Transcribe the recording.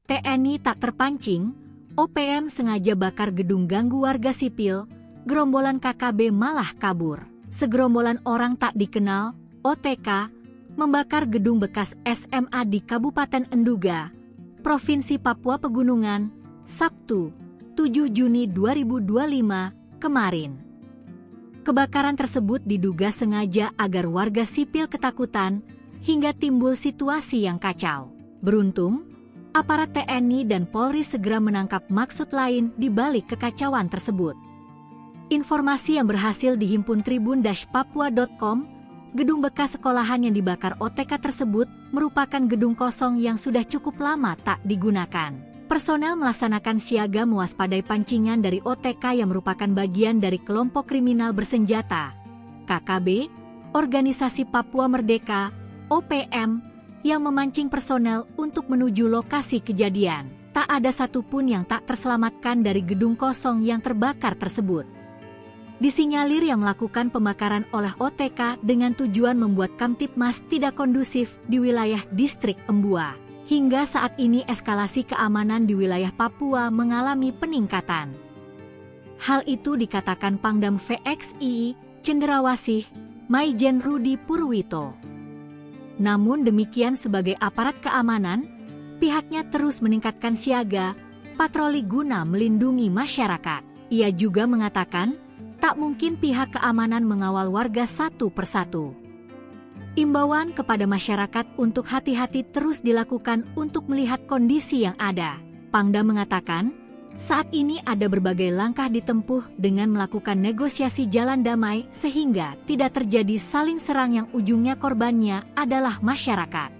TNI tak terpancing, OPM sengaja bakar gedung ganggu warga sipil, gerombolan KKB malah kabur. Segerombolan orang tak dikenal, OTK, membakar gedung bekas SMA di Kabupaten Enduga, Provinsi Papua Pegunungan, Sabtu, 7 Juni 2025, kemarin. Kebakaran tersebut diduga sengaja agar warga sipil ketakutan hingga timbul situasi yang kacau. Beruntung, aparat TNI dan Polri segera menangkap maksud lain di balik kekacauan tersebut. Informasi yang berhasil dihimpun tribun-papua.com, gedung bekas sekolahan yang dibakar OTK tersebut merupakan gedung kosong yang sudah cukup lama tak digunakan. Personel melaksanakan siaga mewaspadai pancingan dari OTK yang merupakan bagian dari kelompok kriminal bersenjata, KKB, Organisasi Papua Merdeka, OPM, yang memancing personel untuk menuju lokasi kejadian. Tak ada satupun yang tak terselamatkan dari gedung kosong yang terbakar tersebut. Disinyalir yang melakukan pembakaran oleh OTK dengan tujuan membuat Kamtipmas tidak kondusif di wilayah distrik Embua. Hingga saat ini eskalasi keamanan di wilayah Papua mengalami peningkatan. Hal itu dikatakan Pangdam VXI Cenderawasih, Maijen Rudi Purwito. Namun demikian sebagai aparat keamanan, pihaknya terus meningkatkan siaga, patroli guna melindungi masyarakat. Ia juga mengatakan, tak mungkin pihak keamanan mengawal warga satu persatu. Imbauan kepada masyarakat untuk hati-hati terus dilakukan untuk melihat kondisi yang ada. Pangdam mengatakan, saat ini ada berbagai langkah ditempuh dengan melakukan negosiasi jalan damai sehingga tidak terjadi saling serang yang ujungnya korbannya adalah masyarakat.